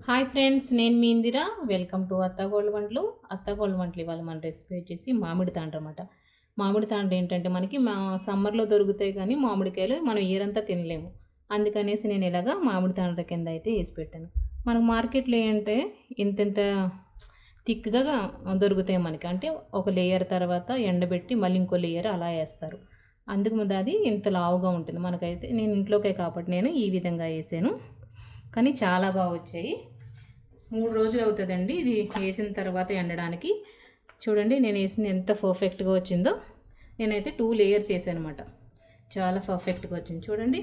Hi friends, నేను మీ Indira. Welcome to అత్త gold వంటలు. అత్త గోల్డ్ వంటలు ఇవాళ మన రెసిపీ వచ్చేసి మామిడి తాండ్ర అనమాట. మామిడి తాండ్ర ఏంటంటే మనకి సమ్మర్లో దొరుకుతాయి కానీ మామిడికాయలు మనం ఇయరంతా తినలేము. అందుకనేసి నేను ఇలాగా మామిడి తాండ్ర కింద అయితే వేసి పెట్టాను. మనకు మార్కెట్లో ఏంటంటే ఇంత థిక్గా దొరుకుతాయి మనకి. అంటే ఒక లేయర్ తర్వాత ఎండబెట్టి మళ్ళీ ఇంకో లేయర్ అలా వేస్తారు. అందుకు ముందు అది ఇంత లావుగా ఉంటుంది. మనకైతే నేను ఇంట్లోకే కాబట్టి నేను ఈ విధంగా వేసాను. కానీ చాలా బాగా వచ్చాయి. 3 రోజులు అవుతుందండి ఇది వేసిన తర్వాత ఎండడానికి. చూడండి నేను వేసింది ఎంత పర్ఫెక్ట్గా వచ్చిందో. నేనైతే 2 లేయర్స్ వేసాను అనమాట. చాలా పర్ఫెక్ట్గా వచ్చింది చూడండి.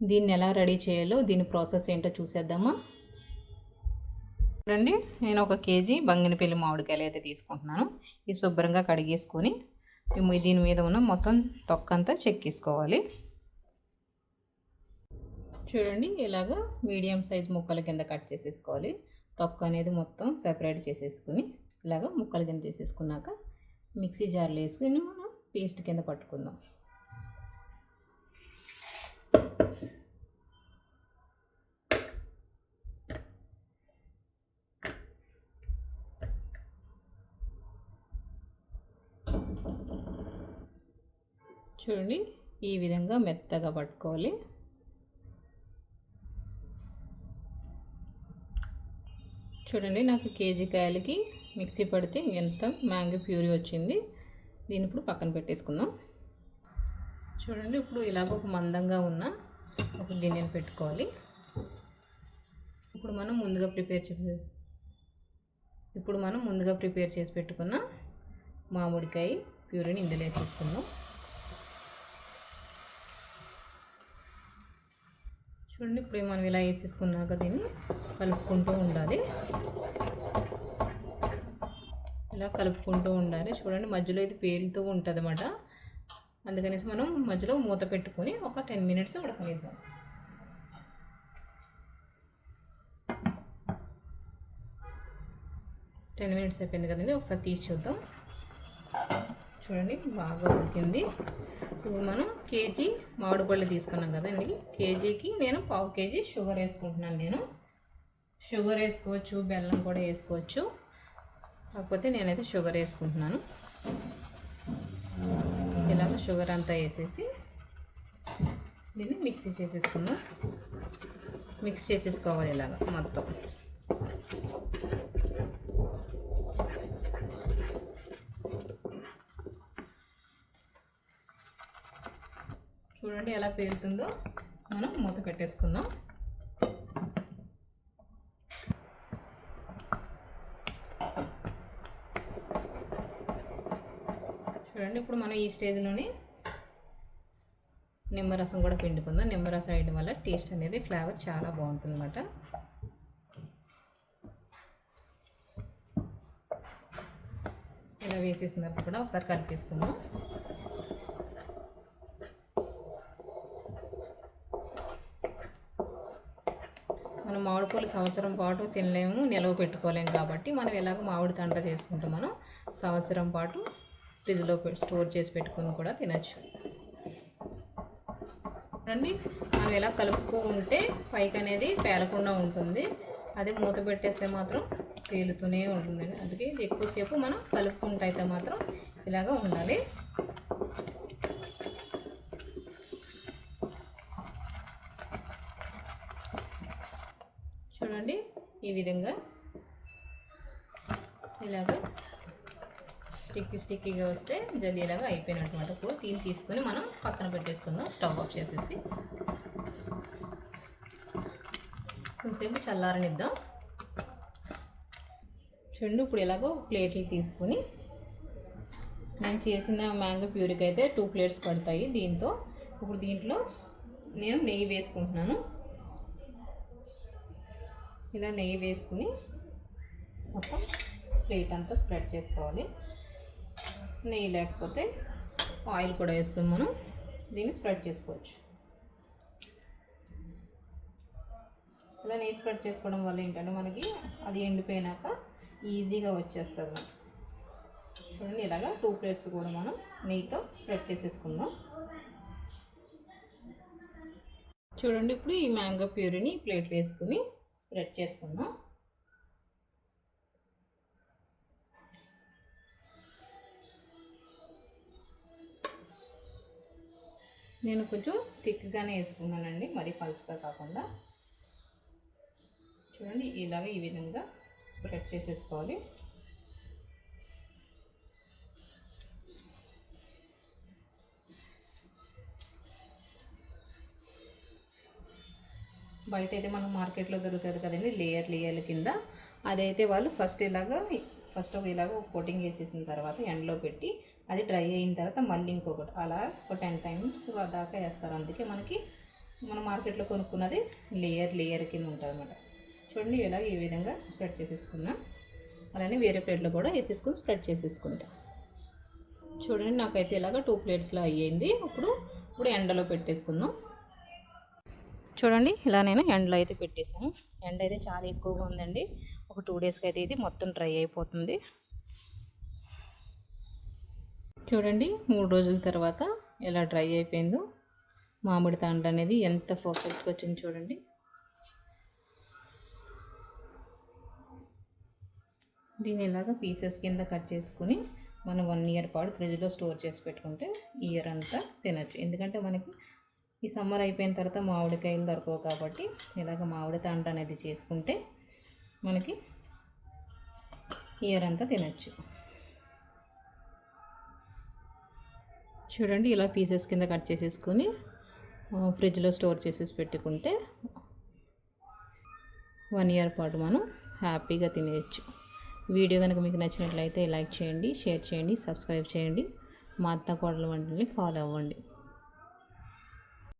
దీన్ని ఎలా రెడీ చేయాలో దీని ప్రాసెస్ ఏంటో చూసేద్దామా. చూడండి, నేను 1 కేజీ బంగినపల్లి మామిడికాయలు అయితే తీసుకుంటున్నాను. ఇది శుభ్రంగా కడిగేసుకొని దీని మీద ఉన్న మొత్తం తొక్కంతా చెక్కేసుకోవాలి. చూడండి, ఇలాగ మీడియం సైజ్ ముక్కల కింద కట్ చేసేసుకోవాలి. తొక్క అనేది మొత్తం సెపరేట్ చేసేసుకుని ఇలాగ ముక్కల కింద చేసేసుకున్నాక మిక్సీ జార్లో వేసుకుని మనం పేస్ట్ కింద పట్టుకుందాం. చూడండి, ఈ విధంగా మెత్తగా పట్టుకోవాలి. చూడండి, నాకు కేజీ కాయలకి మిక్సీ పడితే ఎంత మ్యాంగో ప్యూరీ వచ్చింది. దీన్ని ఇప్పుడు పక్కన పెట్టేసుకుందాం. చూడండి, ఇప్పుడు ఇలాగ ఒక మందంగా ఉన్న ఒక గిన్నెను పెట్టుకోవాలి. ఇప్పుడు మనం ముందుగా ప్రిపేర్ చేసి పెట్టుకున్న మామిడికాయ ప్యూరీని ఇందులో వేసేసుకుందాం. చూడండి, ఇప్పుడు మనం ఇలా వేసేసుకున్నాక దీన్ని కలుపుకుంటూ ఉండాలి. ఇలా కలుపుకుంటూ ఉండాలి. చూడండి, మధ్యలో ఇది పేలుతూ ఉంటుంది అన్నమాట. అందుకనేసి మనం మధ్యలో మూత పెట్టుకొని ఒక 10 మినిట్స్ ఉడకనిద్దాం. టెన్ మినిట్స్ అయిపోయింది కదండి, ఒకసారి తీసి చూద్దాం. చూడండి, బాగా ఉడికింది. ఇప్పుడు మనం కేజీ మామిడి పళ్ళు తీసుకున్నాం కదండి. కేజీకి నేను 1/2 కేజీ షుగర్ వేసుకుంటున్నాను. నేను షుగర్ వేసుకోవచ్చు, బెల్లం కూడా వేసుకోవచ్చు. కాకపోతే నేనైతే షుగర్ వేసుకుంటున్నాను. ఇలాగ షుగర్ అంతా వేసేసి దీన్ని మిక్స్ చేసేసుకోవాలి ఇలాగ మొత్తం. చూడండి ఎలా పేలుతుందో. మనం మూత పెట్టేసుకుందాం. చూడండి, ఇప్పుడు మనం ఈ స్టేజ్లోనే నిమ్మరసం కూడా పిండుకుందాం. నిమ్మరసం వేయడం వల్ల టేస్ట్ అనేది ఫ్లేవర్ చాలా బాగుంటుంది అన్నమాట. ఇలా వేసేసిన తర్వాత కూడా ఒకసారి కలిపేసుకుందాం. మనం మామిడి పళ్ళు సంవత్సరం పాటు తినలేము, నిలవ పెట్టుకోలేము. కాబట్టి మనం ఎలాగో మామిడి తాండ్ర చేసుకుంటాం, మనం సంవత్సరం పాటు ఫ్రిడ్జ్లో స్టోర్ చేసి పెట్టుకుని కూడా తినచ్చు. రండి, మనం ఎలా కలుపుతూ ఉంటే పైకి అనేది పేలకుండా ఉంటుంది. అదే మూత పెట్టేస్తే మాత్రం పేలుతూనే ఉంటుందండి. అందుకే ఎక్కువసేపు మనం కలుపుకుంటే అయితే మాత్రం ఇలాగ ఉండాలి. చూడండి, ఈ విధంగా ఇలాగ స్టిక్కీగా వస్తే జల్లీలాగా అయిపోయినట్టు అనమాట. ఇప్పుడు దీన్ని తీసుకొని మనం పక్కన పెట్టేసుకుందాం. స్టవ్ ఆఫ్ చేసేసి కొంచెంసేపు చల్లారనిద్దాం. చూడండి, ఇప్పుడు ఇలాగో ప్లేట్లు తీసుకొని నేను చేసిన మ్యాంగో ప్యూరీకి అయితే 2 ప్లేట్స్ పడతాయి దీంతో. ఇప్పుడు దీంట్లో నేను నెయ్యి వేసుకుంటున్నాను. ఇలా నెయ్యి వేసుకుని మొత్తం ప్లేట్ అంతా స్ప్రెడ్ చేసుకోవాలి. నెయ్యి లేకపోతే ఆయిల్ కూడా వేసుకుని మనం దీన్ని స్ప్రెడ్ చేసుకోవచ్చు. ఇలా నెయ్యి స్ప్రెడ్ చేసుకోవడం వల్ల ఏంటంటే మనకి అది ఎండిపోయినాక ఈజీగా వచ్చేస్తుంది. చూడండి, ఇలాగా 2 ప్లేట్స్ కూడా మనం నెయ్యితో స్ప్రెడ్ చేసేసుకుందాం. చూడండి ఇప్పుడు ఈ మ్యాంగో ప్యూరీని ప్లేట్లో వేసుకుని స్ప్రెడ్ చేసుకుందాం. నేను కొంచెం థిక్గానే వేసుకున్నానండి, మరీ పల్చగా కాకుండా. చూడండి ఇలాగ ఈ విధంగా స్ప్రెడ్ చేసేసుకోవాలి. బయట అయితే మనం మార్కెట్లో దొరుకుతుంది కదండి లేయర్ల కింద, అదైతే వాళ్ళు ఫస్ట్ ఇలాగ కోటింగ్ వేసేసిన తర్వాత ఎండలో పెట్టి అది డ్రై అయిన తర్వాత మళ్ళీ ఇంకొకటి అలా ఒక 10 టైమ్స్ దాకా వేస్తారు. అందుకే మన మార్కెట్లో కొనుక్కున్నది లేయర్ కింద ఉంటుంది అన్నమాట. చూడండి ఇలాగ ఈ విధంగా స్ప్రెడ్ చేసేసుకున్నా. అలానే వేరే ప్లేట్లో కూడా వేసేసుకుని స్ప్రెడ్ చేసేసుకుంటా. చూడండి నాకైతే ఇలాగ 2 ప్లేట్స్లో అయ్యింది. ఇప్పుడు ఎండలో పెట్టేసుకుందాం. చూడండి ఇలా నేను ఎండలో అయితే పెట్టేసాను. ఎండ అయితే చాలా ఎక్కువగా ఉందండి. ఒక 2 డేస్కి అయితే ఇది మొత్తం డ్రై అయిపోతుంది. చూడండి 3 రోజుల తర్వాత ఎలా డ్రై అయిపోయిందో. మామిడి తాండ్ర అనేది ఎంత పర్ఫెక్ట్గా వచ్చింది చూడండి. దీన్ని ఇలాగా పీసెస్ కింద కట్ చేసుకుని మనం 1 ఇయర్ పాటు ఫ్రిడ్జ్లో స్టోర్ చేసి పెట్టుకుంటే ఇయర్ అంతా తినచ్చు. ఎందుకంటే మనకి ఈ సమ్మర్ అయిపోయిన తర్వాత మామిడికాయలు దొరకవు కాబట్టి ఇలాగ మామిడి తాండ్ర అనేది చేసుకుంటే మనకి ఇయర్ అంతా తినచ్చు. చూడండి ఇలా పీసెస్ కింద కట్ చేసేసుకొని ఫ్రిడ్జ్లో స్టోర్ చేసేసి పెట్టుకుంటే 1 ఇయర్ పాటు మనం హ్యాపీగా తినేయచ్చు. వీడియో కనుక మీకు నచ్చినట్లయితే లైక్ చేయండి, షేర్ చేయండి, సబ్స్క్రైబ్ చేయండి. మా అత్త కోడలు వంటల్ని ఫాలో అవ్వండి.